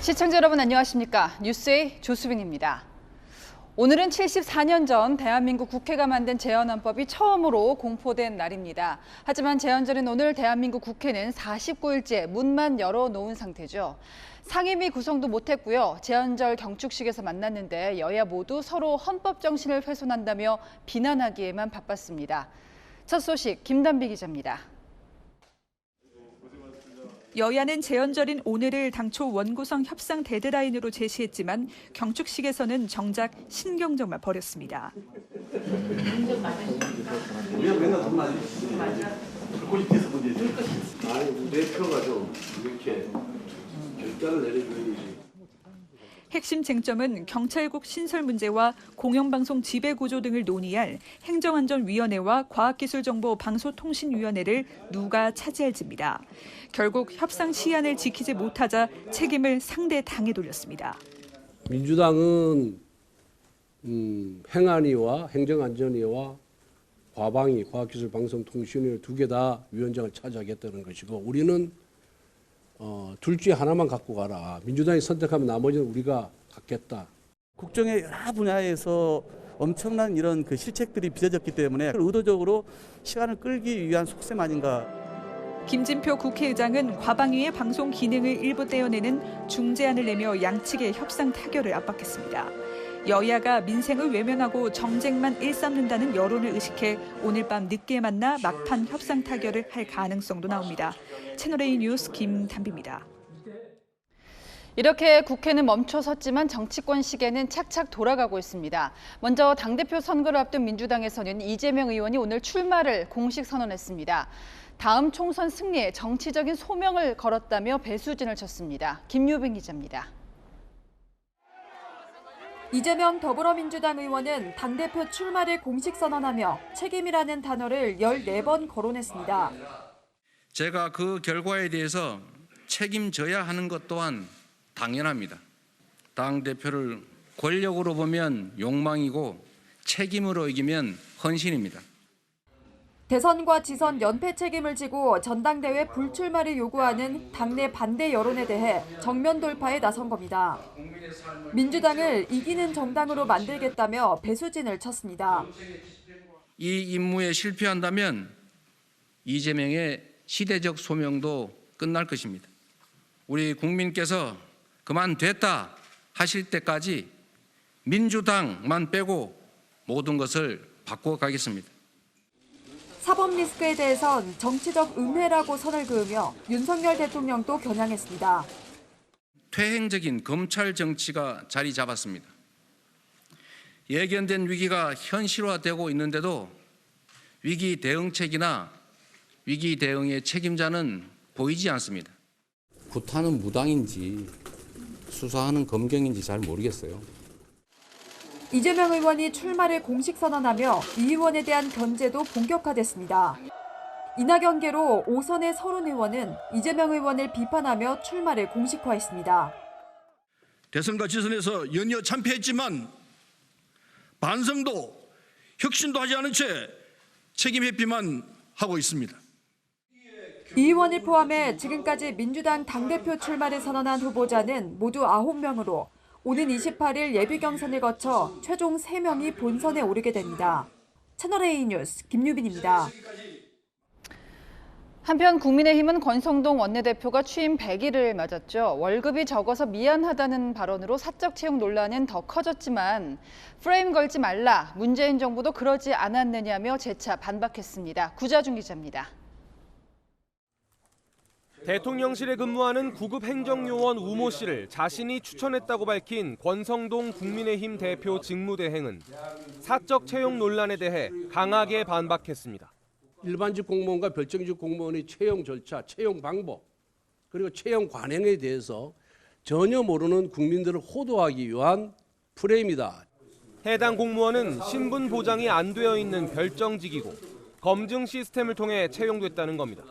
시청자 여러분 안녕하십니까? 뉴스의 조수빈입니다. 오늘은 74년 전 대한민국 국회가 만든 재헌헌법이 처음으로 공포된 날입니다. 하지만 재헌 전인 오늘 대한민국 국회는 49일째 문만 열어놓은 상태죠. 상임위 구성도 못했고요. 재헌절 경축식에서 만났는데 여야 모두 서로 헌법 정신을 훼손한다며 비난하기에만 바빴습니다. 첫 소식 김단비 기자입니다. 여야는 재헌절인 오늘을 당초 원구성 협상 데드라인으로 제시했지만 경축식에서는 정작 신경전만 벌였습니다. 맨날 돈 많이 불꽃이 돼서 문제지. 아니 대표가 좀 이렇게 결단을 내려줘야지. 핵심 쟁점은 경찰국 신설 문제와 공영방송 지배구조 등을 논의할 행정안전위원회와 과학기술정보방송통신위원회를 누가 차지할지입니다. 결국 협상 시한을 지키지 못하자 책임을 상대 당에 돌렸습니다. 민주당은 행안위와 행정안전위와 과방위, 과학기술방송통신위를 두 개 다 위원장을 차지하겠다는 것이고 우리는 둘 중에 하나만 갖고 가라. 민주당이 선택하면 나머지는 우리가 갖겠다. 국정의 여러 분야에서 엄청난 이런 실책들이 빚어졌기 때문에 의도적으로 시간을 끌기 위한 속셈 아닌가. 김진표 국회의장은 과방위의 방송 기능을 일부 떼어내는 중재안을 내며 양측의 협상 타결을 압박했습니다. 여야가 민생을 외면하고 정쟁만 일삼는다는 여론을 의식해 오늘 밤 늦게 만나 막판 협상 타결을 할 가능성도 나옵니다. 채널A 뉴스 김단비입니다. 이렇게 국회는 멈춰섰지만 정치권 시계는 착착 돌아가고 있습니다. 먼저 당대표 선거를 앞둔 민주당에서는 이재명 의원이 오늘 출마를 공식 선언했습니다. 다음 총선 승리에 정치적인 소명을 걸었다며 배수진을 쳤습니다. 김유빈 기자입니다. 이재명 더불어민주당 의원은 당대표 출마를 공식 선언하며 책임이라는 단어를 14번 거론했습니다. 제가 그 결과에 대해서 책임져야 하는 것 또한 당연합니다. 당대표를 권력으로 보면 욕망이고 책임으로 이기면 헌신입니다. 대선과 지선 연패 책임을 지고 전당대회 불출마를 요구하는 당내 반대 여론에 대해 정면 돌파에 나선 겁니다. 민주당을 이기는 정당으로 만들겠다며 배수진을 쳤습니다. 이 임무에 실패한다면 이재명의 시대적 소명도 끝날 것입니다. 우리 국민께서 그만됐다 하실 때까지 민주당만 빼고 모든 것을 바꿔가겠습니다. 사법 리스크에 대해선 정치적 음해라고 선을 그으며 윤석열 대통령도 겨냥했습니다. 퇴행적인 검찰 정치가 자리 잡았습니다. 예견된 위기가 현실화되고 있는데도 위기 대응책이나 위기 대응의 책임자는 보이지 않습니다. 구타는 무당인지 수사하는 검경인지 잘 모르겠어요. 이재명 의원이 출마를 공식 선언하며 이 의원에 대한 견제도 본격화됐습니다. 이낙연계로 5선의 서른 의원은 이재명 의원을 비판하며 출마를 공식화했습니다. 대선과 지선에서 연이어 참패했지만 반성도 혁신도 하지 않은 채 책임 회피만 하고 있습니다. 이 의원을 포함해 지금까지 민주당 당대표 출마를 선언한 후보자는 모두 9명으로 오는 28일 예비 경선을 거쳐 최종 3명이 본선에 오르게 됩니다. 채널A 뉴스 김유빈입니다. 한편 국민의힘은 권성동 원내대표가 취임 100일을 맞았죠. 월급이 적어서 미안하다는 발언으로 사적 채용 논란은 더 커졌지만 프레임 걸지 말라, 문재인 정부도 그러지 않았느냐며 재차 반박했습니다. 구자준 기자입니다. 대통령실에 근무하는 구급 행정요원 우모 씨를 자신이 추천했다고 밝힌 권성동 국민의힘 대표 직무대행은 사적 채용 논란에 대해 강하게 반박했습니다. 일반직 공무원과 별정직 공무원의 채용 절차, 채용 방법, 그리고 채용 관행에 대해서 전혀 모르는 국민들을 호도하기 위한 프레임이다. 해당 공무원은 신분 보장이 안 되어 있는 별정직이고 검증 시스템을 통해 채용됐다는 겁니다.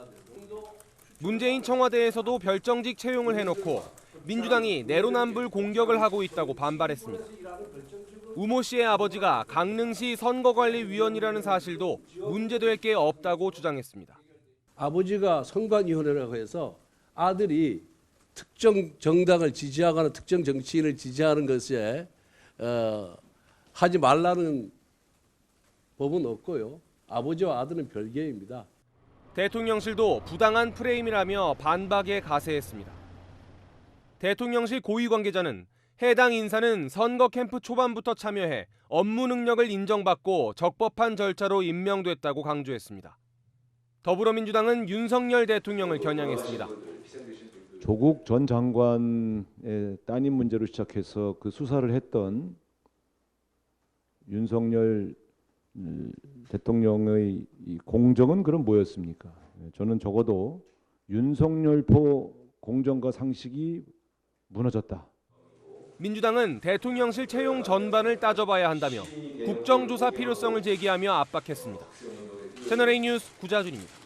문재인 청와대에서도 별정직 채용을 해놓고 민주당이 내로남불 공격을 하고 있다고 반발했습니다. 우모 씨의 아버지가 강릉시 선거관리위원이라는 사실도 문제될 게 없다고 주장했습니다. 아버지가 선관위원회라고 해서 아들이 특정 정당을 지지하거나 특정 정치인을 지지하는 것에 하지 말라는 법은 없고요. 아버지와 아들은 별개입니다. 대통령실도 부당한 프레임이라며 반박에 가세했습니다. 대통령실 고위 관계자는 해당 인사는 선거 캠프 초반부터 참여해 업무 능력을 인정받고 적법한 절차로 임명됐다고 강조했습니다. 더불어민주당은 윤석열 대통령을 겨냥했습니다. 조국 전 장관의 따님 문제로 시작해서 그 수사를 했던 윤석열 대통령의 이 공정은 그럼 뭐였습니까? 저는 적어도 윤석열포 공정과 상식이 무너졌다. 민주당은 대통령실 채용 전반을 따져봐야 한다며 국정조사 필요성을 제기하며 압박했습니다. 채널A 뉴스 구자준입니다.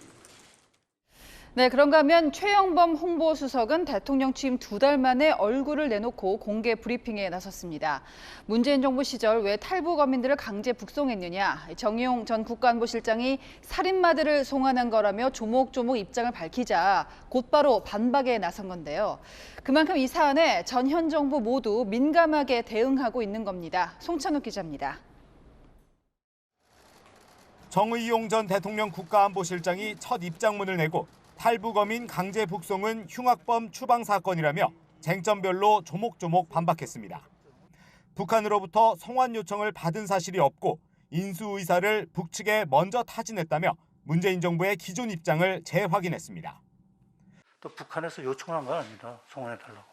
네, 그런가 하면 최영범 홍보수석은 대통령 취임 2달 만에 얼굴을 내놓고 공개 브리핑에 나섰습니다. 문재인 정부 시절 왜 탈북어민들을 강제 북송했느냐, 정의용 전 국가안보실장이 살인마들을 송환한 거라며 조목조목 입장을 밝히자 곧바로 반박에 나선 건데요. 그만큼 이 사안에 전 현 정부 모두 민감하게 대응하고 있는 겁니다. 송찬욱 기자입니다. 정의용 전 대통령 국가안보실장이 첫 입장문을 내고 탈북어민 강제 북송은 흉악범 추방 사건이라며 쟁점별로 조목조목 반박했습니다. 북한으로부터 송환 요청을 받은 사실이 없고 인수 의사를 북측에 먼저 타진했다며 문재인 정부의 기존 입장을 재확인했습니다. 또 북한에서 요청을 한 건 아닙니다. 송환해달라고.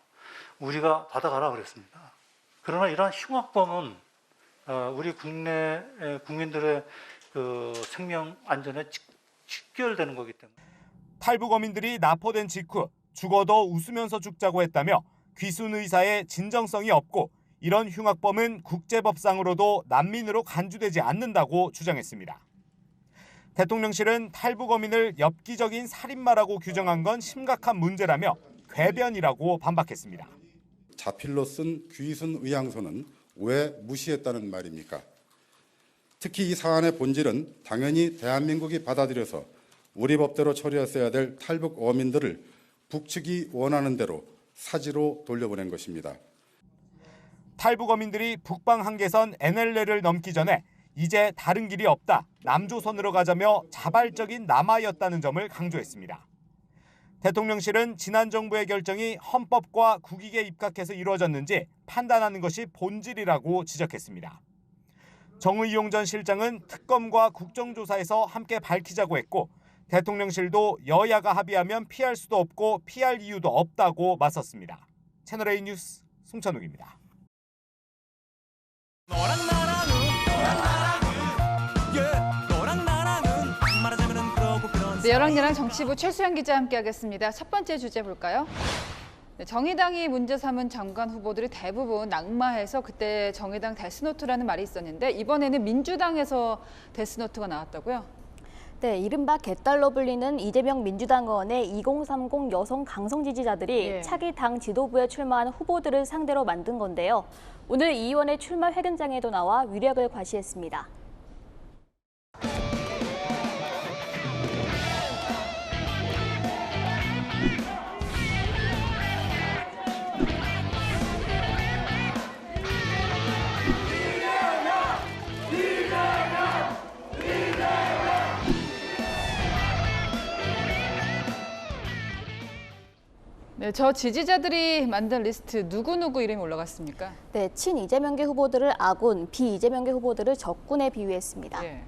우리가 받아가라 그랬습니다. 그러나 이러한 흉악범은 우리 국내 국민들의 그 생명 안전에 직결되는 거기 때문에. 탈북어민들이 납포된 직후 죽어도 웃으면서 죽자고 했다며 귀순 의사의 진정성이 없고 이런 흉악범은 국제법상으로도 난민으로 간주되지 않는다고 주장했습니다. 대통령실은 탈북어민을 엽기적인 살인마라고 규정한 건 심각한 문제라며 궤변이라고 반박했습니다. 자필로 쓴 귀순 의향서는 왜 무시했다는 말입니까? 특히 이 사안의 본질은 당연히 대한민국이 받아들여서 우리 법대로 처리했어야 될 탈북 어민들을 북측이 원하는 대로 사지로 돌려보낸 것입니다. 탈북 어민들이 북방 한계선 NLL을 넘기 전에 이제 다른 길이 없다, 남조선으로 가자며 자발적인 남하였다는 점을 강조했습니다. 대통령실은 지난 정부의 결정이 헌법과 국익에 입각해서 이루어졌는지 판단하는 것이 본질이라고 지적했습니다. 정의용 전 실장은 특검과 국정조사에서 함께 밝히자고 했고 대통령실도 여야가 합의하면 피할 수도 없고 피할 이유도 없다고 맞섰습니다. 채널A 뉴스 송찬욱입니다. 네, 여랑야랑 정치부 최수영 기자 함께하겠습니다. 첫 번째 주제 볼까요? 네, 정의당이 문제 삼은 장관 후보들이 대부분 낙마해서 그때 정의당 데스노트라는 말이 있었는데 이번에는 민주당에서 데스노트가 나왔다고요? 네, 이른바 개딸로 불리는 이재명 민주당 의원의 2030 여성 강성 지지자들이 차기 당 지도부에 출마한 후보들을 상대로 만든 건데요. 오늘 이 의원의 출마 회견장에도 나와 위력을 과시했습니다. 네, 저 지지자들이 만든 리스트 누구누구 이름이 올라갔습니까? 네, 친 이재명계 후보들을 아군, 비 이재명계 후보들을 적군에 비유했습니다. 예.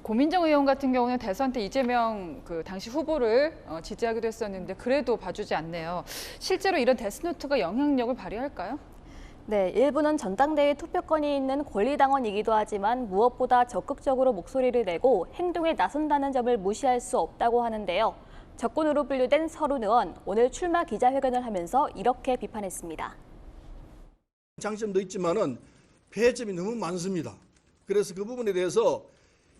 고민정 의원 같은 경우는 대선 때 이재명 당시 후보를 지지하기도 했었는데 그래도 봐주지 않네요. 실제로 이런 데스노트가 영향력을 발휘할까요? 네, 일부는 전당대회 투표권이 있는 권리당원이기도 하지만 무엇보다 적극적으로 목소리를 내고 행동에 나선다는 점을 무시할 수 없다고 하는데요. 적군으로 분류된 서른 의원 오늘 출마 기자회견을 하면서 이렇게 비판했습니다. 장점도 있지만은 폐해점이 너무 많습니다. 그래서 그 부분에 대해서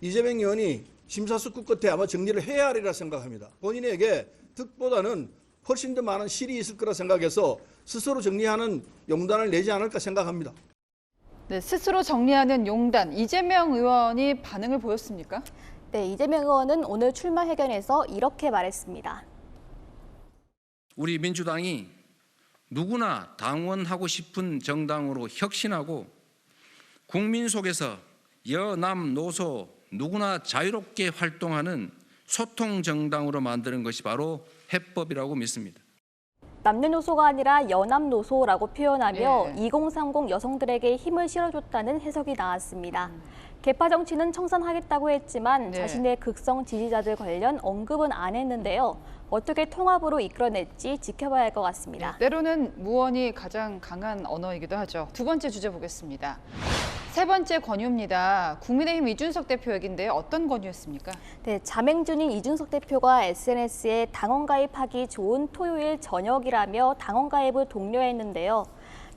이재명 의원이 심사숙고 끝에 아마 정리를 해야 하리라 생각합니다. 본인에게 득보다는 훨씬 더 많은 실이 있을 거라 생각해서 스스로 정리하는 용단을 내지 않을까 생각합니다. 네, 스스로 정리하는 용단, 이재명 의원이 반응을 보였습니까? 네, 이재명 의원은 오늘 출마 회견에서 이렇게 말했습니다. 우리 민주당이 누구나 당원하고 싶은 정당으로 혁신하고 국민 속에서 여남노소 누구나 자유롭게 활동하는 소통 정당으로 만드는 것이 바로 해법이라고 믿습니다. 남녀노소가 아니라 여남노소라고 표현하며 예. 2030 여성들에게 힘을 실어줬다는 해석이 나왔습니다. 개파 정치는 청산하겠다고 했지만 네. 자신의 극성 지지자들 관련 언급은 안 했는데요. 어떻게 통합으로 이끌어낼지 지켜봐야 할 것 같습니다. 때로는 무언이 가장 강한 언어이기도 하죠. 두 번째 주제 보겠습니다. 세 번째 권유입니다. 국민의힘 이준석 대표 얘기인데 어떤 권유였습니까? 네, 자맹준인 이준석 대표가 SNS에 당원 가입하기 좋은 토요일 저녁이라며 당원 가입을 독려했는데요.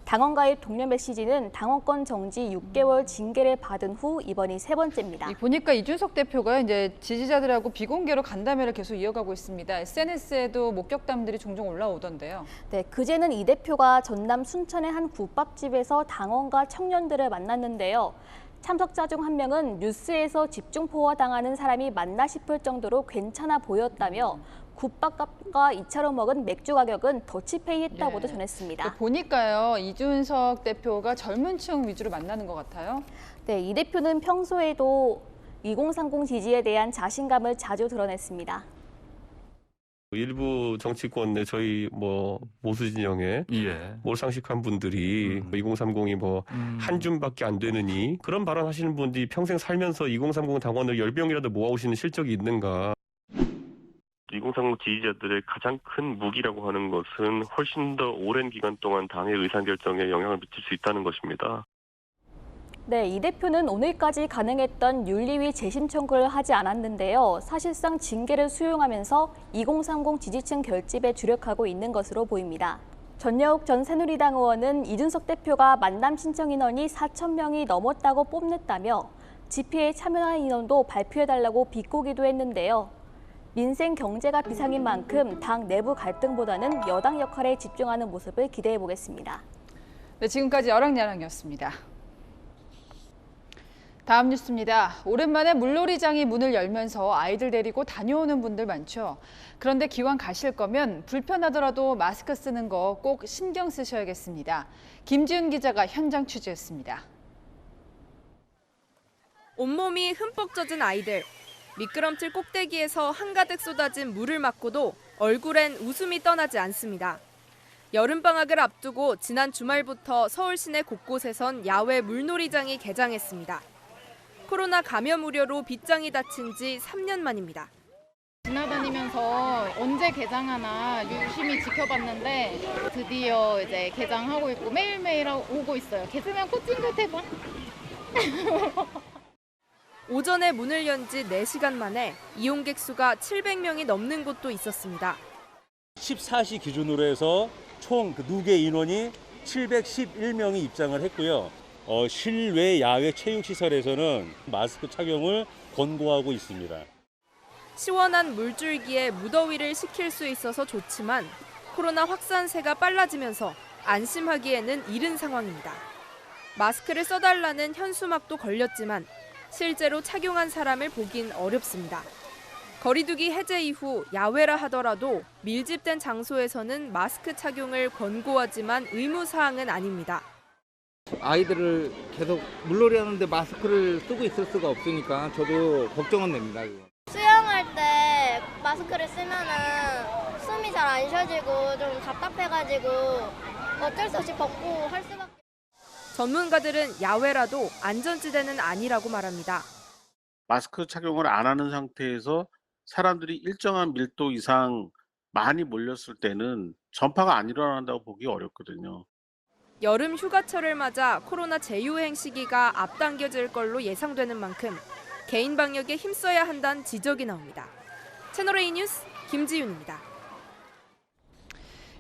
당원 가입 독려 메시지는 당원권 정지 6개월 징계를 받은 후 이번이 세 번째입니다. 보니까 이준석 대표가 이제 지지자들하고 비공개로 간담회를 계속 이어가고 있습니다. SNS에도 목격담들이 종종 올라오던데요. 네, 그제는 이 대표가 전남 순천의 한 국밥집에서 당원과 청년들을 만났는데요. 참석자 중 한 명은 뉴스에서 집중포화당하는 사람이 맞나 싶을 정도로 괜찮아 보였다며 국밥값과 2차로 먹은 맥주 가격은 더치페이 했다고도 네. 전했습니다. 보니까요, 이준석 대표가 젊은 층 위주로 만나는 것 같아요. 네, 이 대표는 평소에도 2030 지지에 대한 자신감을 자주 드러냈습니다. 일부 정치권 내 저희 보수 진영에 몰상식한 분들이 2030이 한 줌밖에 안 되느니 그런 발언 하시는 분들이 평생 살면서 2030 당원을 10명이라도 모아오시는 실적이 있는가. 2030 지지자들의 가장 큰 무기라고 하는 것은 훨씬 더 오랜 기간 동안 당의 의사결정에 영향을 미칠 수 있다는 것입니다. 네, 이 대표는 오늘까지 가능했던 윤리위 재심 청구를 하지 않았는데요. 사실상 징계를 수용하면서 2030 지지층 결집에 주력하고 있는 것으로 보입니다. 전여욱 전 새누리당 의원은 이준석 대표가 만남 신청 인원이 4,000명이 넘었다고 뽐냈다며 집회에 참여한 인원도 발표해달라고 비꼬기도 했는데요. 민생 경제가 비상인 만큼 당 내부 갈등보다는 여당 역할에 집중하는 모습을 기대해 보겠습니다. 네, 지금까지 여랑야랑이었습니다. 다음 뉴스입니다. 오랜만에 물놀이장이 문을 열면서 아이들 데리고 다녀오는 분들 많죠. 그런데 기왕 가실 거면 불편하더라도 마스크 쓰는 거 꼭 신경 쓰셔야겠습니다. 김지훈 기자가 현장 취재했습니다. 온몸이 흠뻑 젖은 아이들. 미끄럼틀 꼭대기에서 한가득 쏟아진 물을 맞고도 얼굴엔 웃음이 떠나지 않습니다. 여름방학을 앞두고 지난 주말부터 서울 시내 곳곳에선 야외 물놀이장이 개장했습니다. 코로나 감염 우려로 빗장이 닫힌 지 3년 만입니다. 지나다니면서 언제 개장하나 유심히 지켜봤는데 드디어 이제 개장하고 있고 매일매일 오고 있어요. 개장하면 코칭도 대박. 오전에 문을 연 지 4시간 만에 이용객 수가 700명이 넘는 곳도 있었습니다. 14시 기준으로 해서 총 누계 인원이 711명이 입장을 했고요. 실외 야외 체육시설에서는 마스크 착용을 권고하고 있습니다. 시원한 물줄기에 무더위를 식힐 수 있어서 좋지만 코로나 확산세가 빨라지면서 안심하기에는 이른 상황입니다. 마스크를 써달라는 현수막도 걸렸지만 실제로 착용한 사람을 보긴 어렵습니다. 거리두기 해제 이후 야외라 하더라도 밀집된 장소에서는 마스크 착용을 권고하지만 의무사항은 아닙니다. 아이들을 계속 물놀이 하는데 마스크를 쓰고 있을 수가 없으니까 저도 걱정은 됩니다. 수영할 때 마스크를 쓰면은 숨이 잘 안 쉬어지고 좀 답답해가지고 어쩔 수 없이 벗고 할 수밖에. 전문가들은 야외라도 안전지대는 아니라고 말합니다. 마스크 착용을 안 하는 상태에서 사람들이 일정한 밀도 이상 많이 몰렸을 때는 전파가 안 일어난다고 보기 어렵거든요. 여름 휴가철을 맞아 코로나 재유행 시기가 앞당겨질 걸로 예상되는 만큼 개인 방역에 힘써야 한다는 지적이 나옵니다. 채널A 뉴스 김지윤입니다.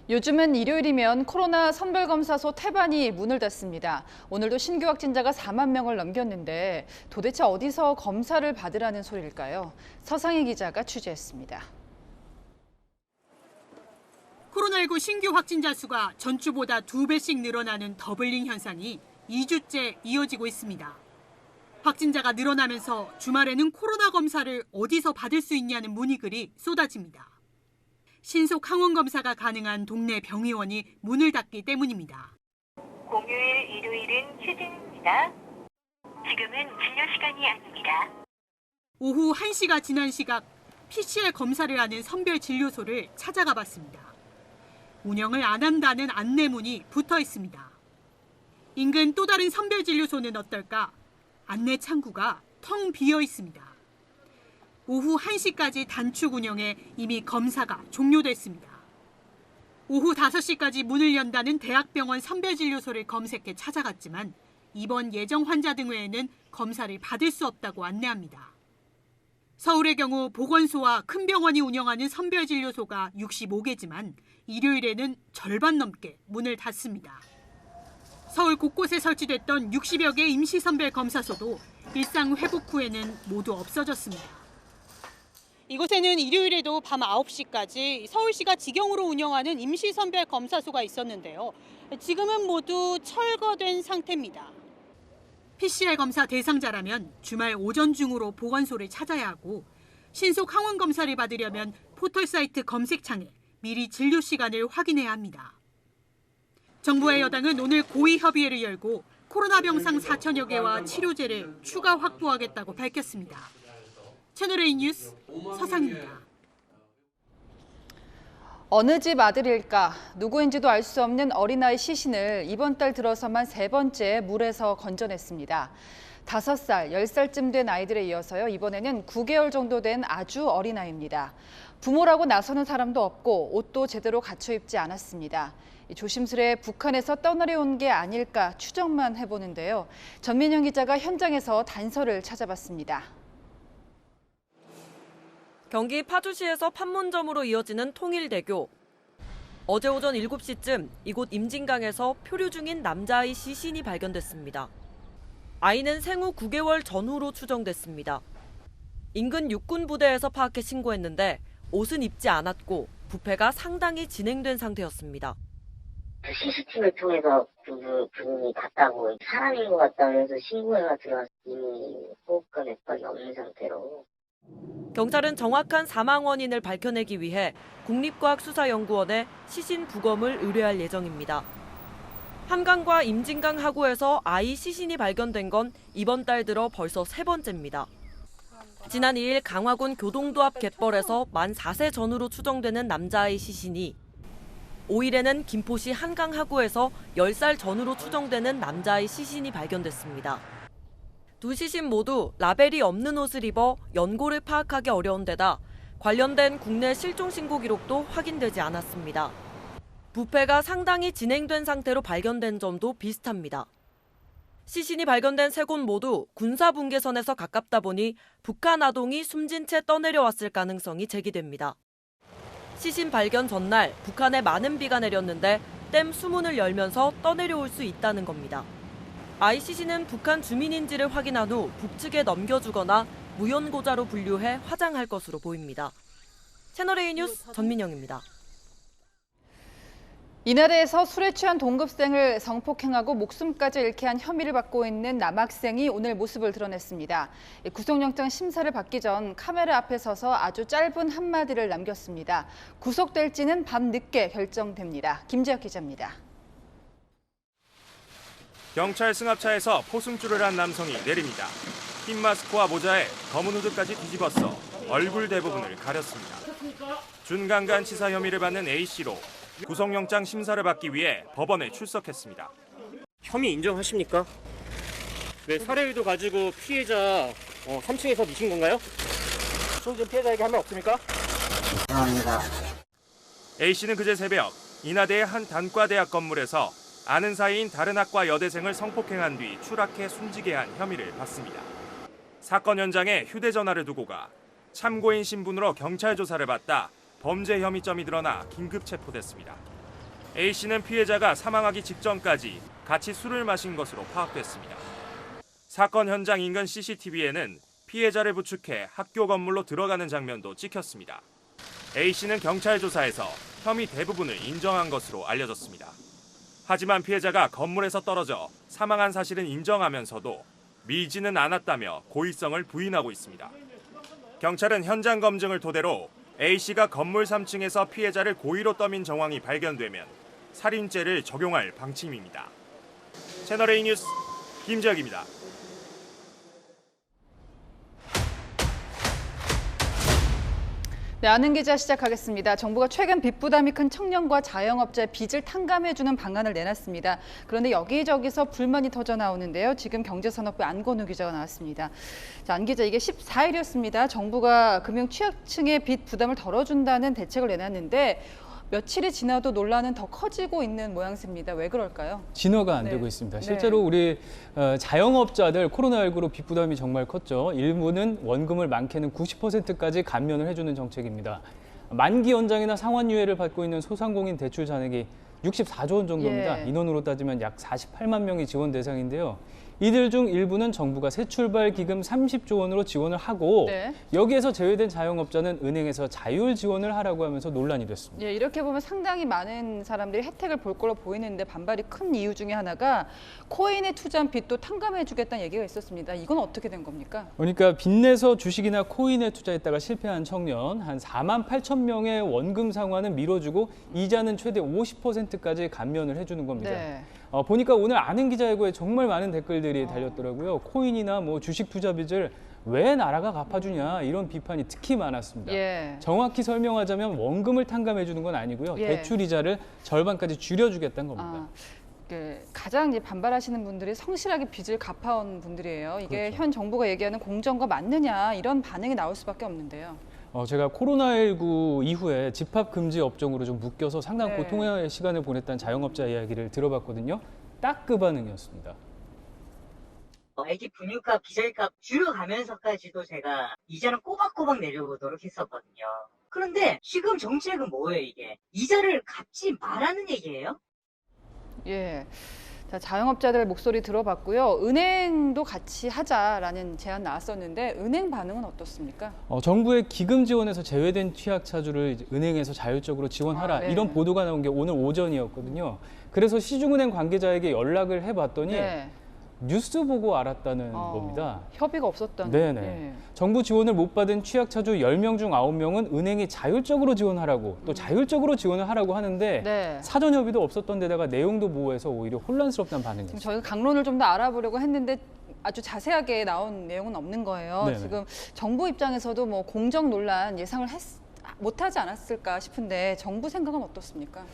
요즘은 일요일이면 코로나 선별검사소 태반이 문을 닫습니다. 오늘도 신규 확진자가 4만 명을 넘겼는데 도대체 어디서 검사를 받으라는 소리일까요? 서상희 기자가 취재했습니다. 코로나19 신규 확진자 수가 전주보다 2배씩 늘어나는 더블링 현상이 2주째 이어지고 있습니다. 확진자가 늘어나면서 주말에는 코로나 검사를 어디서 받을 수 있냐는 문의글이 쏟아집니다. 신속 항원 검사가 가능한 동네 병의원이 문을 닫기 때문입니다. 공휴일, 일요일은 휴진입니다. 지금은 진료 시간이 아닙니다. 오후 1시가 지난 시각 PCR 검사를 하는 선별진료소를 찾아가 봤습니다. 운영을 안 한다는 안내문이 붙어 있습니다. 인근 또 다른 선별진료소는 어떨까? 안내 창구가 텅 비어 있습니다. 오후 1시까지 단축 운영에 이미 검사가 종료됐습니다. 오후 5시까지 문을 연다는 대학병원 선별진료소를 검색해 찾아갔지만 입원 예정 환자 등 외에는 검사를 받을 수 없다고 안내합니다. 서울의 경우 보건소와 큰 병원이 운영하는 선별진료소가 65개지만 일요일에는 절반 넘게 문을 닫습니다. 서울 곳곳에 설치됐던 60여 개 임시선별검사소도 일상 회복 후에는 모두 없어졌습니다. 이곳에는 일요일에도 밤 9시까지 서울시가 직영으로 운영하는 임시선별검사소가 있었는데요. 지금은 모두 철거된 상태입니다. PCR 검사 대상자라면 주말 오전 중으로 보건소를 찾아야 하고 신속 항원 검사를 받으려면 포털 사이트 검색창에 미리 진료 시간을 확인해야 합니다. 정부와 여당은 오늘 고위협의회를 열고 코로나 병상 4천여 개와 치료제를 추가 확보하겠다고 밝혔습니다. 채널A 뉴스 서상입니다. 어느 집 아들일까? 누구인지도 알 수 없는 어린아이 시신을 이번 달 들어서만 3번째 물에서 건져냈습니다. 5살, 10살쯤 된 아이들에 이어서요. 이번에는 9개월 정도 된 아주 어린아이입니다. 부모라고 나서는 사람도 없고 옷도 제대로 갖춰 입지 않았습니다. 조심스레 북한에서 떠나려온 게 아닐까 추정만 해보는데요. 전민영 기자가 현장에서 단서를 찾아봤습니다. 경기 파주시에서 판문점으로 이어지는 통일대교. 어제 오전 7시쯤 이곳 임진강에서 표류 중인 남자아이 시신이 발견됐습니다. 아이는 생후 9개월 전후로 추정됐습니다. 인근 육군 부대에서 파악해 신고했는데 옷은 입지 않았고 부패가 상당히 진행된 상태였습니다. CCTV를 통해서 그분이 갔다고 사람인 것 같다면서 신고가 들어와서 이미 호흡과 맥박이 없는 상태로. 경찰은 정확한 사망 원인을 밝혀내기 위해 국립과학수사연구원에 시신 부검을 의뢰할 예정입니다. 함강과 임진강 하구에서 아이 시신이 발견된 건 이번 달 들어 벌써 3번째입니다. 지난 2일 강화군 교동도 앞 갯벌에서 만 4세 전후로 추정되는 남자아이 시신이 5일에는 김포시 한강 하구에서 10살 전후로 추정되는 남자아이 시신이 발견됐습니다. 두 시신 모두 라벨이 없는 옷을 입어 연고를 파악하기 어려운 데다 관련된 국내 실종 신고 기록도 확인되지 않았습니다. 부패가 상당히 진행된 상태로 발견된 점도 비슷합니다. 시신이 발견된 3곳 모두 군사분계선에서 가깝다 보니 북한 아동이 숨진 채 떠내려왔을 가능성이 제기됩니다. 시신 발견 전날 북한에 많은 비가 내렸는데 댐 수문을 열면서 떠내려올 수 있다는 겁니다. 아이 시신은 북한 주민인지를 확인한 후 북측에 넘겨주거나 무연고자로 분류해 화장할 것으로 보입니다. 채널A 뉴스 전민영입니다. 이날에서 술에 취한 동급생을 성폭행하고 목숨까지 잃게 한 혐의를 받고 있는 남학생이 오늘 모습을 드러냈습니다. 구속영장 심사를 받기 전 카메라 앞에 서서 아주 짧은 한마디를 남겼습니다. 구속될지는 밤늦게 결정됩니다. 김지혁 기자입니다. 경찰 승합차에서 포승줄을 한 남성이 내립니다. 흰 마스크와 모자에 검은 후드까지 뒤집어써 얼굴 대부분을 가렸습니다. 준강간 치사 혐의를 받는 A씨로 구속영장 심사를 받기 위해 법원에 출석했습니다. 혐의 인정하십니까? 네, 살해 의도 가지고 피해자 3층에서 미신 건가요? 숨진 피해자에게 한 말 없습니까? 죄송합니다. A씨는 그제 새벽 인하대의 한 단과대학 건물에서 아는 사이인 다른 학과 여대생을 성폭행한 뒤 추락해 숨지게 한 혐의를 받습니다. 사건 현장에 휴대전화를 두고 가 참고인 신분으로 경찰 조사를 받다 범죄 혐의점이 드러나 긴급 체포됐습니다. A씨는 피해자가 사망하기 직전까지 같이 술을 마신 것으로 파악됐습니다. 사건 현장 인근 CCTV에는 피해자를 부축해 학교 건물로 들어가는 장면도 찍혔습니다. A씨는 경찰 조사에서 혐의 대부분을 인정한 것으로 알려졌습니다. 하지만 피해자가 건물에서 떨어져 사망한 사실은 인정하면서도 밀지는 않았다며 고의성을 부인하고 있습니다. 경찰은 현장 검증을 토대로 A씨가 건물 3층에서 피해자를 고의로 떠민 정황이 발견되면 살인죄를 적용할 방침입니다. 채널A 뉴스 김재혁입니다. 네, 아는 기자 시작하겠습니다. 정부가 최근 빚 부담이 큰 청년과 자영업자의 빚을 탕감해주는 방안을 내놨습니다. 그런데 여기저기서 불만이 터져 나오는데요. 지금 경제산업부 안건우 기자가 나왔습니다. 자, 안 기자, 이게 14일이었습니다. 정부가 금융 취약층의 빚 부담을 덜어준다는 대책을 내놨는데 며칠이 지나도 논란은 더 커지고 있는 모양새입니다. 왜 그럴까요? 진화가 안 되고 있습니다. 실제로 우리 자영업자들 코로나19로 빚 부담이 정말 컸죠. 일부는 원금을 많게는 90%까지 감면을 해주는 정책입니다. 만기 연장이나 상환유예를 받고 있는 소상공인 대출 잔액이 64조 원 정도입니다. 인원으로 따지면 약 48만 명이 지원 대상인데요. 이들 중 일부는 정부가 새출발 기금 30조 원으로 지원을 하고 여기에서 제외된 자영업자는 은행에서 자율 지원을 하라고 하면서 논란이 됐습니다. 예, 이렇게 보면 상당히 많은 사람들이 혜택을 볼 걸로 보이는데 반발이 큰 이유 중에 하나가 코인에 투자한 빚도 탕감해주겠다는 얘기가 있었습니다. 이건 어떻게 된 겁니까? 그러니까 빚내서 주식이나 코인에 투자했다가 실패한 청년 한 4만 8천 명의 원금 상환은 미뤄주고 이자는 최대 50%까지 감면을 해주는 겁니다. 보니까 오늘 아는 기자회고에 정말 많은 댓글들이 달렸더라고요. 코인이나 뭐 주식 투자 빚을 왜 나라가 갚아주냐 이런 비판이 특히 많았습니다. 정확히 설명하자면 원금을 탕감해 주는 건 아니고요. 대출 이자를 절반까지 줄여주겠다는 겁니다. 가장 이제 반발하시는 분들이 성실하게 빚을 갚아온 분들이에요. 이게 현 정부가 얘기하는 공정과 맞느냐 이런 반응이 나올 수밖에 없는데요. 제가 코로나19 이후에 집합금지 업종으로 좀 묶여서 상당히 고통의 시간을 보냈다는 자영업자 이야기를 들어봤거든요. 딱 그 반응이었습니다. 애기 분유값, 기저귀값 줄여가면서까지도 제가 이자는 꼬박꼬박 내려고 노력했었거든요. 그런데 지금 정책은 뭐예요, 이게? 이자를 갚지 말라는 얘기예요? 예. 자, 자영업자들 목소리 들어봤고요. 은행도 같이 하자라는 제안 나왔었는데 은행 반응은 어떻습니까? 정부의 기금 지원에서 제외된 취약차주를 이제 은행에서 자율적으로 지원하라 이런 보도가 나온 게 오늘 오전이었거든요. 그래서 시중은행 관계자에게 연락을 해봤더니 뉴스 보고 알았다는 겁니다. 협의가 없었다는. 네네. 정부 지원을 못 받은 취약차주 10명 중 9명은 은행이 자율적으로 지원하라고 또 자율적으로 지원을 하라고 하는데 사전 협의도 없었던 데다가 내용도 모호해서 오히려 혼란스럽다는 반응이었습니다. 저희가 강론을 좀 더 알아보려고 했는데 아주 자세하게 나온 내용은 없는 거예요. 네네. 지금 정부 입장에서도 뭐 공정 논란 예상을 못하지 않았을까 싶은데 정부 생각은 어떻습니까?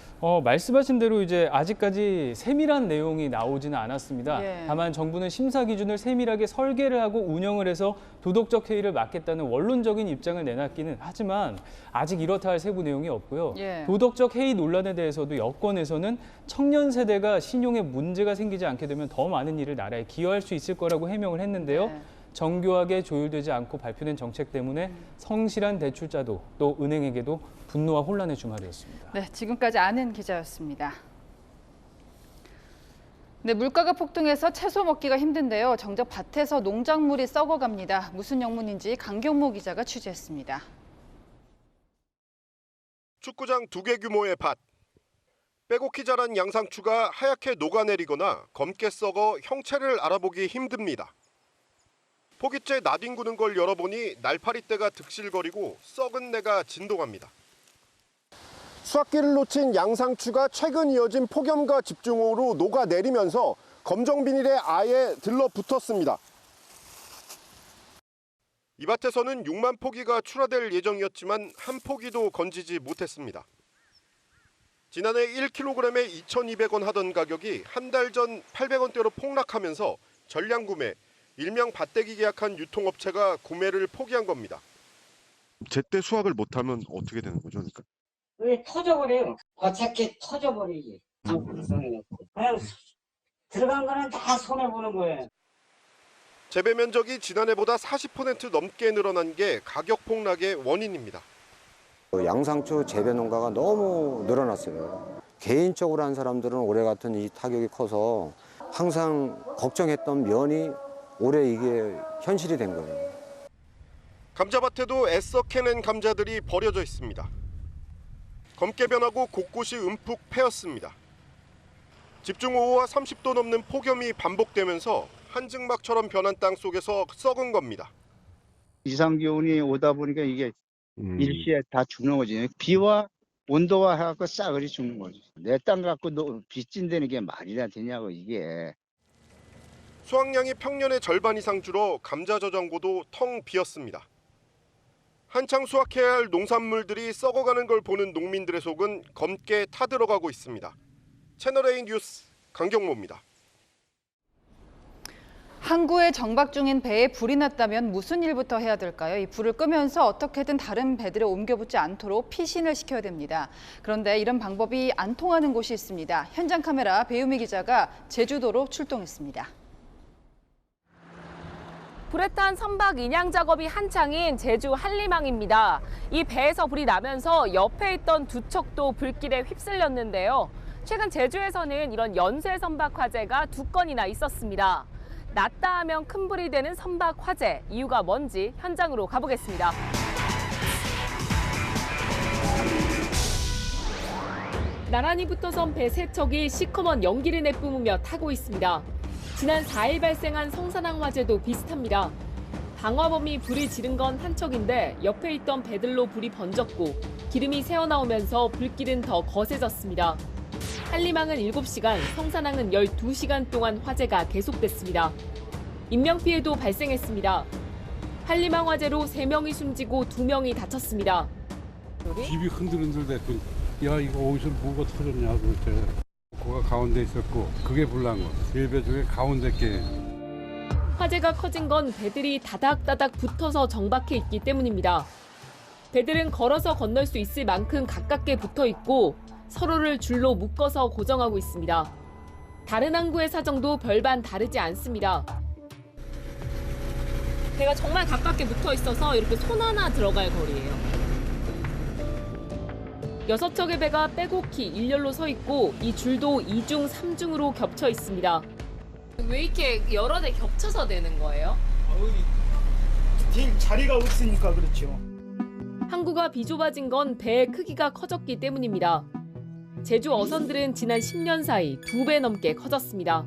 말씀하신 대로 이제 아직까지 세밀한 내용이 나오지는 않았습니다. 다만 정부는 심사 기준을 세밀하게 설계를 하고 운영을 해서 도덕적 해이를 막겠다는 원론적인 입장을 내놨기는 하지만 아직 이렇다 할 세부 내용이 없고요. 도덕적 해이 논란에 대해서도 여권에서는 청년 세대가 신용에 문제가 생기지 않게 되면 더 많은 일을 나라에 기여할 수 있을 거라고 해명을 했는데요. 정교하게 조율되지 않고 발표된 정책 때문에 성실한 대출자도 또 은행에게도 분노와 혼란의 주말이었습니다. 네, 지금까지 아는 기자였습니다. 네, 물가가 폭등해서 채소 먹기가 힘든데요. 정작 밭에서 농작물이 썩어갑니다. 무슨 영문인지 강경모 기자가 취재했습니다. 축구장 2개 규모의 밭. 빼곡히 자란 양상추가 하얗게 녹아내리거나 검게 썩어 형체를 알아보기 힘듭니다. 포깃째 나뒹구는 걸 열어보니 날파리떼가 득실거리고 썩은 내가 진동합니다. 수확기를 놓친 양상추가 최근 이어진 폭염과 집중호우로 녹아내리면서 검정 비닐에 아예 들러붙었습니다. 이 밭에서는 6만 포기가 출하될 예정이었지만 한 포기도 건지지 못했습니다. 지난해 1kg에 2,200원 하던 가격이 한 달 전 800원대로 폭락하면서 전량 구매, 일명 밭대기 계약한 유통업체가 구매를 포기한 겁니다. 제때 수확을 못하면 어떻게 되는 거죠? 그러니까? 왜 터져버려요? 어차피 터져버리지. 상품성이 없고. 그냥 들어간 거는 다 손해보는 거예요. 재배 면적이 지난해보다 40% 넘게 늘어난 게 가격 폭락의 원인입니다. 양상추 재배 농가가 너무 늘어났어요. 개인적으로 한 사람들은 올해 같은 이 타격이 커서 항상 걱정했던 면이 올해 이게 현실이 된 거예요. 감자밭에도 애써 캐낸 감자들이 버려져 있습니다. 검게 변하고 곳곳이 움푹 패였습니다. 집중호우와 30도 넘는 폭염이 반복되면서 한증막처럼 변한 땅 속에서 썩은 겁니다. 이상기온이 오다 보니까 이게 일시에 다 죽는 거지. 비와 온도와 해갖고 싸그리 죽는 거지. 내 땅 갖고 빚진다는 게 말이나 되냐고 이게. 수확량이 평년의 절반 이상 줄어 감자 저장고도 텅 비었습니다. 한창 수확해야 할 농산물들이 썩어가는 걸 보는 농민들의 속은 검게 타들어가고 있습니다. 채널A 뉴스 강경모입니다. 항구에 정박 중인 배에 불이 났다면 무슨 일부터 해야 될까요? 이 불을 끄면서 어떻게든 다른 배들에 옮겨붙지 않도록 피신을 시켜야 됩니다. 그런데 이런 방법이 안 통하는 곳이 있습니다. 현장 카메라 배우미 기자가 제주도로 출동했습니다. 불에 탄 선박 인양 작업이 한창인 제주 한림항입니다. 이 배에서 불이 나면서 옆에 있던 두 척도 불길에 휩쓸렸는데요. 최근 제주에서는 이런 연쇄 선박 화재가 2건이나 있었습니다. 났다 하면 큰 불이 되는 선박 화재, 이유가 뭔지 현장으로 가보겠습니다. 나란히 붙어선 배 3척이 시커먼 연기를 내뿜으며 타고 있습니다. 지난 4일 발생한 성산항 화재도 비슷합니다. 방화범이 불을 지른 건 한 척인데 옆에 있던 배들로 불이 번졌고 기름이 새어나오면서 불길은 더 거세졌습니다. 한림항은 7시간, 성산항은 12시간 동안 화재가 계속됐습니다. 인명피해도 발생했습니다. 한림항 화재로 3명이 숨지고 2명이 다쳤습니다. 집이 흔들흔들댔고 야 이거 어디서 뭐가 터졌냐 그랬대. 고가 가운데 있었고 그게 불난 거. 3배 중에 가운데 게. 화재가 커진 건 배들이 다닥다닥 붙어서 정박해 있기 때문입니다. 배들은 걸어서 건널 수 있을 만큼 가깝게 붙어 있고 서로를 줄로 묶어서 고정하고 있습니다. 다른 항구의 사정도 별반 다르지 않습니다. 배가 정말 가깝게 붙어 있어서 이렇게 손 하나 들어갈 거리예요. 6척의 배가 빼곡히 일렬로 서 있고 이 줄도 2중, 3중으로 겹쳐 있습니다. 왜 이렇게 여러 대 겹쳐서 되는 거예요? 자리가 없으니까 그렇죠. 항구가 비좁아진 건 배의 크기가 커졌기 때문입니다. 제주 어선들은 지난 10년 사이 2배 넘게 커졌습니다.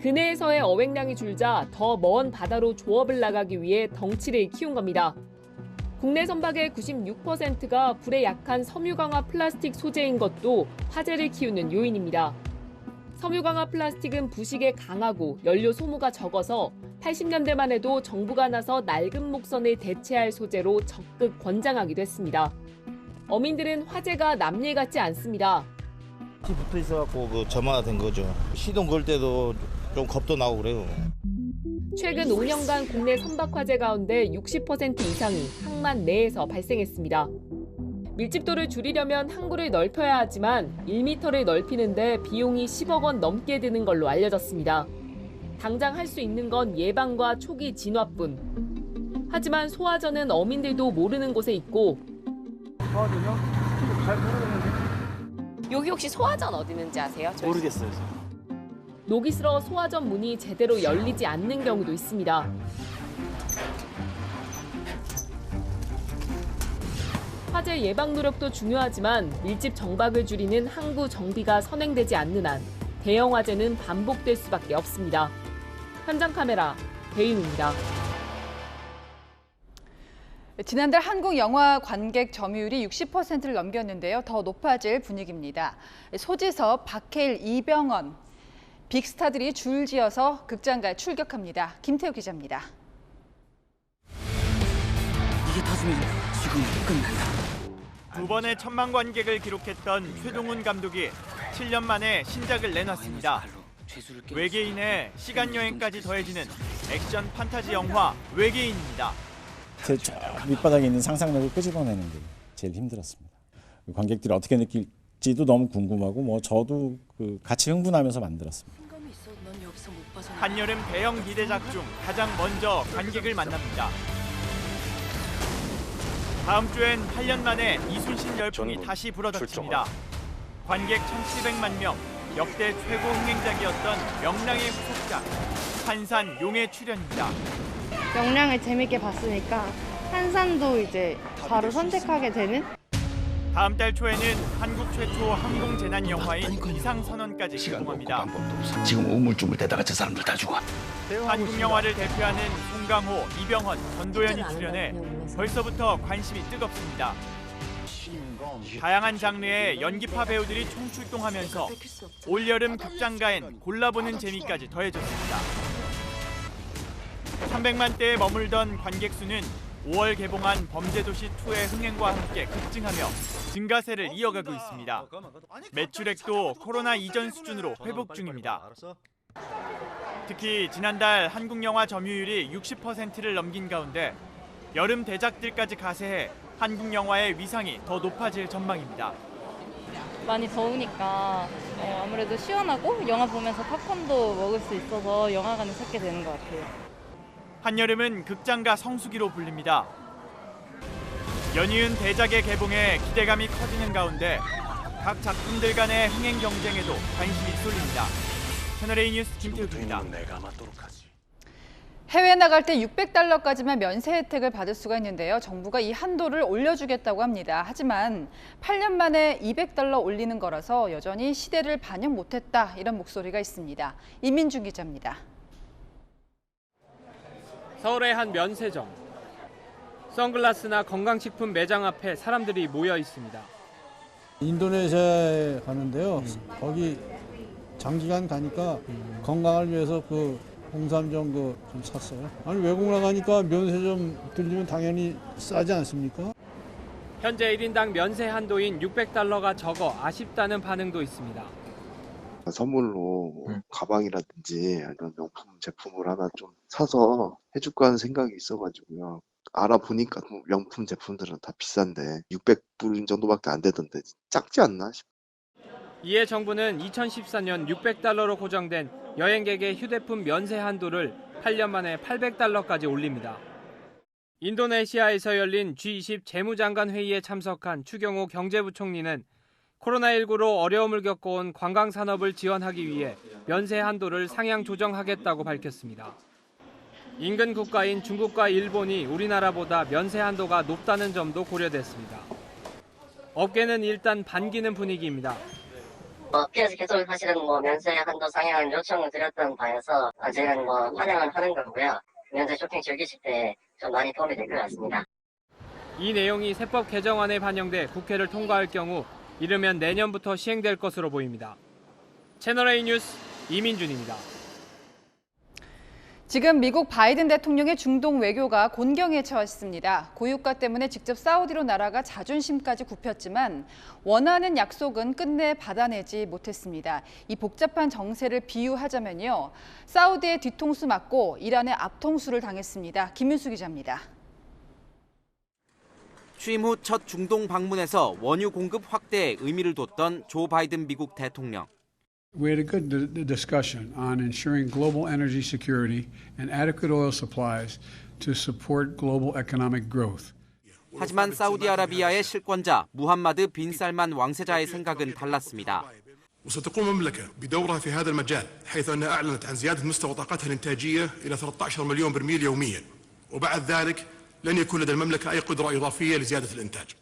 근해에서의 어획량이 줄자 더 먼 바다로 조업을 나가기 위해 덩치를 키운 겁니다. 국내 선박의 96%가 불에 약한 섬유강화 플라스틱 소재인 것도 화재를 키우는 요인입니다. 섬유강화 플라스틱은 부식에 강하고 연료 소모가 적어서 80년대만 해도 정부가 나서 낡은 목선을 대체할 소재로 적극 권장하기도 했습니다. 어민들은 화재가 남일 같지 않습니다. 붙어 있어갖고 그 점화된 거죠. 시동 걸 때도 좀 겁도 나고 그래요. 최근 5년간 국내 선박 화재 가운데 60% 이상이 항만 내에서 발생했습니다. 밀집도를 줄이려면 항구를 넓혀야 하지만 1m를 넓히는데 비용이 10억 원 넘게 드는 걸로 알려졌습니다. 당장 할 수 있는 건 예방과 초기 진화뿐. 하지만 소화전은 어민들도 모르는 곳에 있고 소화전이요? 잘 모르겠는데. 여기 혹시 소화전 어디 있는지 아세요? 모르겠어요. 녹이 슬어 소화전 문이 제대로 열리지 않는 경우도 있습니다. 화재 예방 노력도 중요하지만 밀집 정박을 줄이는 항구 정비가 선행되지 않는 한 대형 화재는 반복될 수밖에 없습니다. 현장 카메라 배윤입니다. 지난달 한국 영화 관객 점유율이 60%를 넘겼는데요. 더 높아질 분위기입니다. 소지섭, 박해일, 이병헌, 빅스타들이 줄지어서 극장가에 출격합니다. 김태우 기자입니다. 이게 터지면 지금 끝난다. 2번의 1000만 관객을 기록했던 최동훈 감독이 7년 만에 신작을 내놨습니다. 외계인의 시간여행까지 더해지는 액션 판타지 영화 외계인입니다. 제 밑바닥에 있는 상상력을 끄집어내는 게 제일 힘들었습니다. 관객들이 어떻게 느낄지도 너무 궁금하고 저도 같이 흥분하면서 만들었습니다. 한여름 대형 기대작 중 가장 먼저 관객을 만납니다. 다음 주엔 8년 만에 이순신 열풍이 다시 불어닥칩니다. 관객 1,700만 명, 역대 최고 흥행작이었던 명량의 후속작 한산용의 출연입니다. 명량을 재밌게 봤으니까 한산도 이제 바로 선택하게 되는? 다음 달 초에는 한국 최초 항공 재난 영화인 비상선언까지 개봉합니다. 지금 우물쭈물대다가 저 사람들 다 죽어. 한국 영화를 대표하는 송강호, 이병헌, 전도연이 출연해 벌써부터 관심이 뜨겁습니다. 다양한 장르의 연기파 배우들이 총출동하면서 올여름 극장가엔 골라보는 재미까지 더해졌습니다. 300만 대에 머물던 관객 수는 5월 개봉한 범죄도시2의 흥행과 함께 급증하며 증가세를 이어가고 있습니다. 매출액도 코로나 이전 수준으로 회복 중입니다. 특히 지난달 한국 영화 점유율이 60%를 넘긴 가운데 여름 대작들까지 가세해 한국 영화의 위상이 더 높아질 전망입니다. 많이 더우니까 아무래도 시원하고 영화 보면서 팝콘도 먹을 수 있어서 영화관을 찾게 되는 것 같아요. 한여름은 극장가 성수기로 불립니다. 연이은 대작의 개봉에 기대감이 커지는 가운데 각 작품들 간의 흥행 경쟁에도 관심이 쏠립니다. 채널A 뉴스 김태욱입니다. 해외 나갈 때 $600까지만 면세 혜택을 받을 수가 있는데요. 정부가 이 한도를 올려주겠다고 합니다. 하지만 8년 만에 $200 올리는 거라서 여전히 시대를 반영 못했다, 이런 목소리가 있습니다. 이민중 기자입니다. 서울의 한 면세점. 선글라스나 건강식품 매장 앞에 사람들이 모여 있습니다. 인도네시아에 가는데요. 거기 장기간 가니까 건강을 위해서 그 홍삼정 좀 샀어요. 아니 외국 나가니까 면세점 들리면 당연히 싸지 않습니까? 현재 1인당 면세 한도인 $600가 적어 아쉽다는 반응도 있습니다. 선물로 가방이라든지 아니면 명품 제품을 하나 좀 사서 해줄까 하는 생각이 있어가지고요. 알아보니까 명품 제품들은 다 비싼데 600불 정도밖에 안 되던데 작지 않나 싶어요. 이에 정부는 2014년 $600로 고정된 여행객의 휴대폰 면세 한도를 8년 만에 $800까지 올립니다. 인도네시아에서 열린 G20 재무장관 회의에 참석한 추경호 경제부총리는 코로나19로 어려움을 겪어온 관광산업을 지원하기 위해 면세 한도를 상향 조정하겠다고 밝혔습니다. 인근 국가인 중국과 일본이 우리나라보다 면세 한도가 높다는 점도 고려됐습니다. 업계는 일단 반기는 분위기입니다. 업계에서 계속 사실은 면세 한도 상향 요청을 드렸던 바여서 저희는 환영을 하는 거고요. 면세 쇼핑 즐기실 때 좀 많이 도움이 될 것 같습니다. 이 내용이 세법 개정안에 반영돼 국회를 통과할 경우 이르면 내년부터 시행될 것으로 보입니다. 채널A 뉴스 이민준입니다. 지금 미국 바이든 대통령의 중동 외교가 곤경에 처했습니다. 고유가 때문에 직접 사우디로 날아가 자존심까지 굽혔지만 원하는 약속은 끝내 받아내지 못했습니다. 이 복잡한 정세를 비유하자면요, 사우디의 뒤통수 맞고 이란의 앞통수를 당했습니다. 김윤수 기자입니다. 취임 후 첫 중동 방문에서 원유 공급 확대에 의미를 뒀던 조 바이든 미국 대통령. We had a good discussion on ensuring global energy security and adequate oil supplies to support global economic growth. 하지만 사우디아라비아의 실권자 무함마드 빈 살만 왕세자의 생각은 달랐습니다. وستقوم المملكة بدورها في هذا المجال حيث أنها أعلنت عن زيادة مستوى طاقتها الإنتاجية إلى 13 مليون برميل يوميا وبعد ذلك لن يكون لدى المملكة أي قدرة إضافية لزيادة الإنتاج.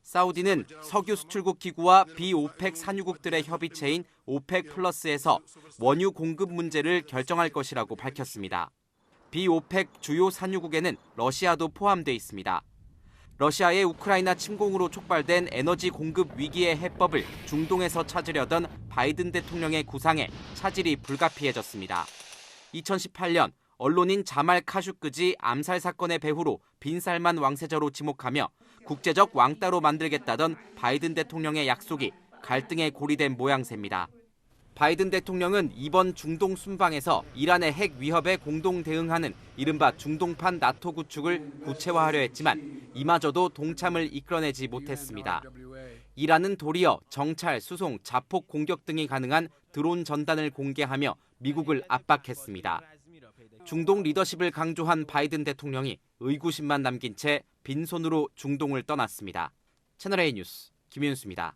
사우디는 석유 수출국 기구와 비오펙 산유국들의 협의체인 오펙 플러스에서 원유 공급 문제를 결정할 것이라고 밝혔습니다. 비오펙 주요 산유국에는 러시아도 포함돼 있습니다. 러시아의 우크라이나 침공으로 촉발된 에너지 공급 위기의 해법을 중동에서 찾으려던 바이든 대통령의 구상에 차질이 불가피해졌습니다. 2018년 언론인 자말 카슈크지 암살 사건의 배후로 빈 살만 왕세자로 지목하며 국제적 왕따로 만들겠다던 바이든 대통령의 약속이 갈등에 고리된 모양새입니다. 바이든 대통령은 이번 중동 순방에서 이란의 핵 위협에 공동 대응하는 이른바 중동판 나토 구축을 구체화하려 했지만 이마저도 동참을 이끌어내지 못했습니다. 이란은 도리어 정찰, 수송, 자폭 공격 등이 가능한 드론 전단을 공개하며 미국을 압박했습니다. 중동 리더십을 강조한 바이든 대통령이 의구심만 남긴 채 빈손으로 중동을 떠났습니다. 채널A 뉴스 김윤수입니다.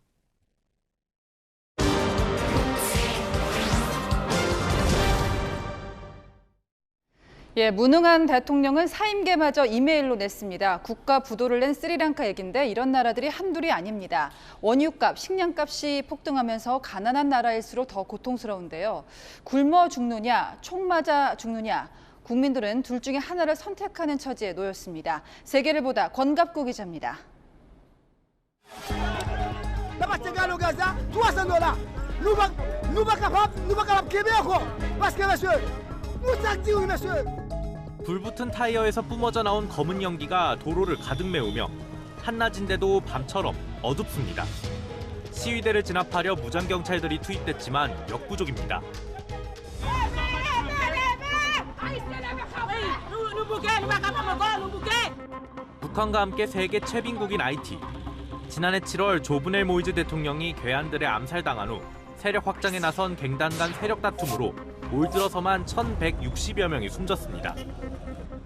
예, 무능한 대통령은 사임계마저 이메일로 냈습니다. 국가 부도를 낸 스리랑카 얘긴데 이런 나라들이 한둘이 아닙니다. 원유값, 식량값이 폭등하면서 가난한 나라일수록 더 고통스러운데요. 굶어 죽느냐, 총 맞아 죽느냐. 국민들은 둘 중에 하나를 선택하는 처지에 놓였습니다. 세계를 보다 권갑구 기자입니다. 불붙은 타이어에서 뿜어져 나온 검은 연기가 도로를 가득 메우며 한낮인데도 밤처럼 어둡습니다. 시위대를 진압하려 무장경찰들이 투입됐지만 역부족입니다. 북한과 함께 세계 최빈국인 하이티. 지난해 7월 조브넬 모이즈 대통령이 괴한들에 암살당한 후 세력 확장에 나선 갱단 간 세력 다툼으로 올 들어서만 1,160여 명이 숨졌습니다.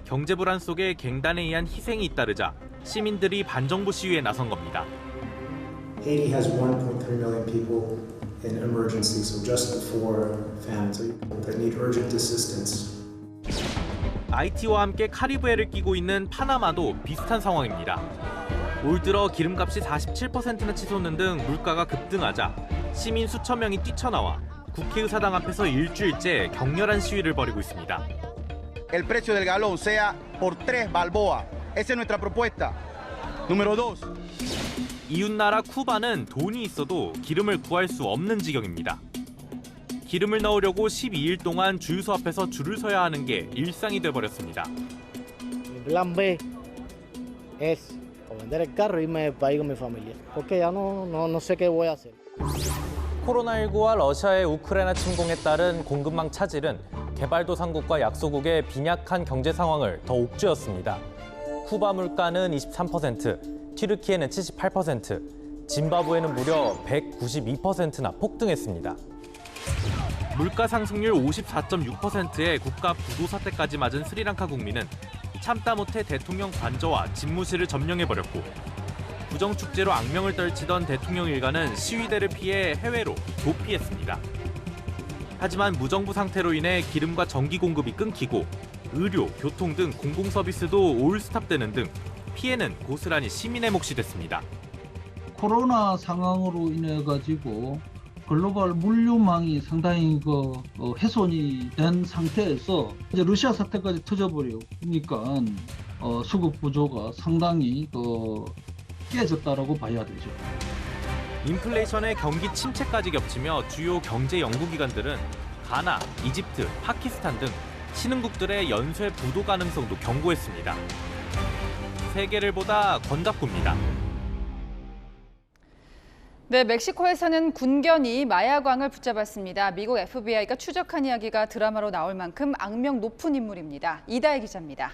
경제 불안 속에 갱단에 의한 희생이 잇따르자 시민들이 반정부 시위에 나선 겁니다. Haiti has 1.3 million people in emergency, so just for families that need urgent assistance. 하이티와 함께 카리브해를 끼고 있는 파나마도 비슷한 상황입니다. 올 들어 기름값이 47%나 치솟는 등 물가가 급등하자 시민 수천 명이 뛰쳐나와 국회의사당 앞에서 일주일째 격렬한 시위를 벌이고 있습니다. El precio del galón sea por 3 balboa. Esa es nuestra propuesta. Número 2. 이웃나라 쿠바는 돈이 있어도 기름을 구할 수 없는 지경입니다. 기름을 넣으려고 12일 동안 주유소 앞에서 줄을 서야 하는 게 일상이 돼버렸습니다. Plan B es vender el carro y irme del país con mi familia, porque ya no sé qué voy a hacer. 코로나19와 러시아의 우크라이나 침공에 따른 공급망 차질은 개발도상국과 약소국의 빈약한 경제 상황을 더 옥죄었습니다. 쿠바 물가는 23%, 튀르키예는 78%, 짐바브웨는 무려 192%나 폭등했습니다. 물가 상승률 54.6%의 국가 부도 사태까지 맞은 스리랑카 국민은 참다 못해 대통령 관저와 집무실을 점령해버렸고 부정축제로 악명을 떨치던 대통령 일가는 시위대를 피해 해외로 도피했습니다. 하지만 무정부 상태로 인해 기름과 전기 공급이 끊기고 의료, 교통 등 공공서비스도 올스탑되는 등 피해는 고스란히 시민의 몫이 됐습니다. 코로나 상황으로 인해 가지고 글로벌 물류망이 상당히 훼손이 된 상태에서 이제 러시아 사태까지 터져버리니까 수급 구조가 상당히 깨졌다라고 봐야 되죠. 인플레이션에 경기 침체까지 겹치며 주요 경제 연구기관들은 가나, 이집트, 파키스탄 등 신흥국들의 연쇄 부도 가능성도 경고했습니다. 세계를 보다 권갑구입니다. 네, 멕시코에서는 군견이 마야광을 붙잡았습니다. 미국 FBI가 추적한 이야기가 드라마로 나올 만큼 악명 높은 인물입니다. 이다혜 기자입니다.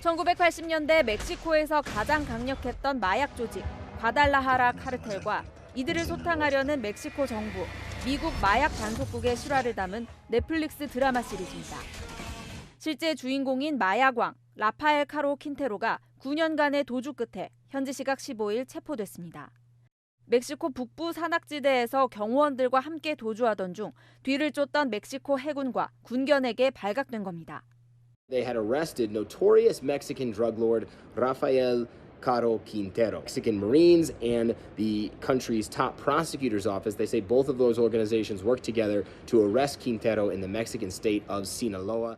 1980년대 멕시코에서 가장 강력했던 마약 조직 과달라하라 카르텔과 이들을 소탕하려는 멕시코 정부, 미국 마약 단속국의 실화를 담은 넷플릭스 드라마 시리즈입니다. 실제 주인공인 마야광, 라파엘 카로 킨테로가 9년간의 도주 끝에 현지 시각 15일 체포됐습니다. 멕시코 북부 산악지대에서 경호원들과 함께 도주하던 중 뒤를 쫓던 멕시코 해군과 군견에게 발각된 겁니다. They had arrested notorious Mexican drug lord Rafael Caro Quintero. Mexican Marines and the country's top prosecutor's office, they say both of those organizations worked together to arrest Quintero in the Mexican state of Sinaloa.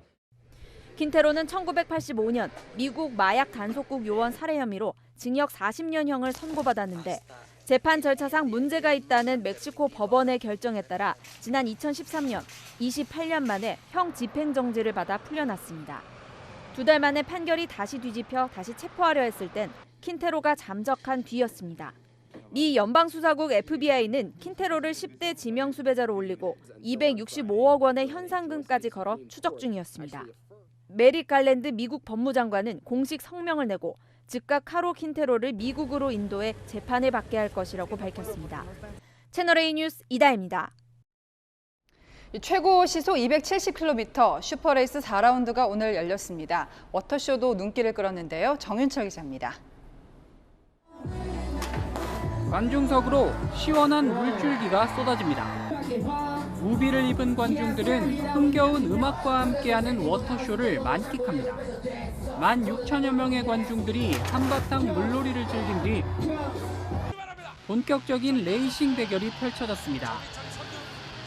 킨테로는 1985년 미국 마약 단속국 요원 살해 혐의로 징역 40년형을 선고받았는데 재판 절차상 문제가 있다는 멕시코 법원의 결정에 따라 지난 2013년 28년 만에 형 집행정지를 받아 풀려났습니다. 2달 만에 판결이 다시 뒤집혀 다시 체포하려 했을 땐 킨테로가 잠적한 뒤였습니다. 미 연방수사국 FBI는 킨테로를 10대 지명수배자로 올리고 265억 원의 현상금까지 걸어 추적 중이었습니다. 메릭 갈랜드 미국 법무장관은 공식 성명을 내고 즉각 카로 킨테로를 미국으로 인도해 재판을 받게 할 것이라고 밝혔습니다. 채널A 뉴스 이다혜입니다. 최고 시속 270km 슈퍼레이스 4라운드가 오늘 열렸습니다. 워터쇼도 눈길을 끌었는데요. 정윤철 기자입니다. 관중석으로 시원한 물줄기가 쏟아집니다. 우비를 입은 관중들은 흥겨운 음악과 함께하는 워터쇼를 만끽합니다. 16,000여 명의 관중들이 한바탕 물놀이를 즐긴 뒤 본격적인 레이싱 대결이 펼쳐졌습니다.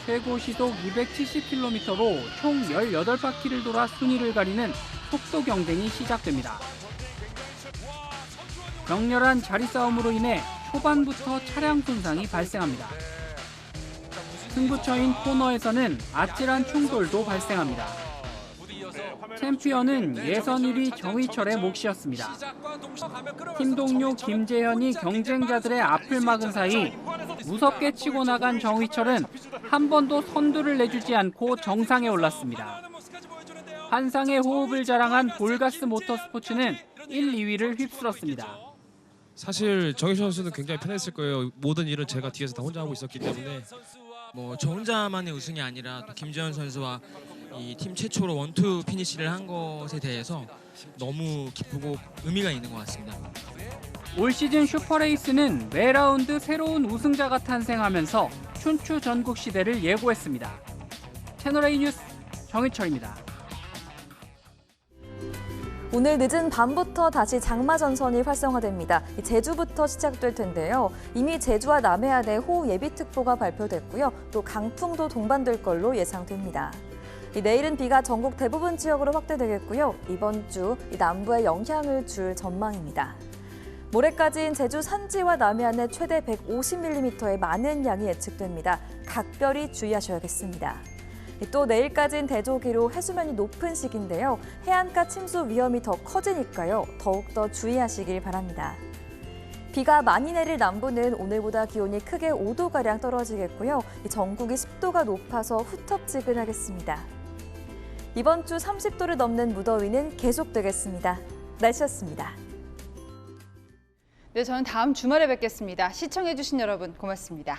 최고 시속 270km로 총 18바퀴를 돌아 순위를 가리는 속도 경쟁이 시작됩니다. 격렬한 자리 싸움으로 인해 초반부터 차량 손상이 발생합니다. 승부처인 코너에서는 아찔한 충돌도 발생합니다. 챔피언은 예선 1위 정희철의 몫이었습니다. 팀 동료 김재현이 경쟁자들의 앞을 막은 사이 무섭게 치고 나간 정희철은 한 번도 선두를 내주지 않고 정상에 올랐습니다. 환상의 호흡을 자랑한 볼가스 모터스포츠는 1, 2위를 휩쓸었습니다. 사실 정희철 선수는 굉장히 편했을 거예요. 모든 일은 제가 뒤에서 다 혼자 하고 있었기 때문에 저 혼자만의 우승이 아니라 또 김재현 선수와 이 팀 최초로 원투 피니시를 한 것에 대해서 너무 기쁘고 의미가 있는 것 같습니다. 올 시즌 슈퍼레이스는 매 라운드 새로운 우승자가 탄생하면서 춘추 전국 시대를 예고했습니다. 채널A 뉴스 정희철입니다. 오늘 늦은 밤부터 다시 장마 전선이 활성화됩니다. 제주부터 시작될 텐데요. 이미 제주와 남해안에 호우 예비특보가 발표됐고요. 또 강풍도 동반될 걸로 예상됩니다. 내일은 비가 전국 대부분 지역으로 확대되겠고요. 이번 주 남부에 영향을 줄 전망입니다. 모레까지인 제주 산지와 남해안에 최대 150mm의 많은 양이 예측됩니다. 각별히 주의하셔야겠습니다. 또 내일까지는 대조기로 해수면이 높은 시기인데요. 해안가 침수 위험이 더 커지니까요. 더욱더 주의하시길 바랍니다. 비가 많이 내릴 남부는 오늘보다 기온이 크게 5도가량 떨어지겠고요. 전국이 습도가 높아서 후텁지근하겠습니다. 이번 주 30도를 넘는 무더위는 계속되겠습니다. 날씨였습니다. 네, 저는 다음 주말에 뵙겠습니다. 시청해주신 여러분 고맙습니다.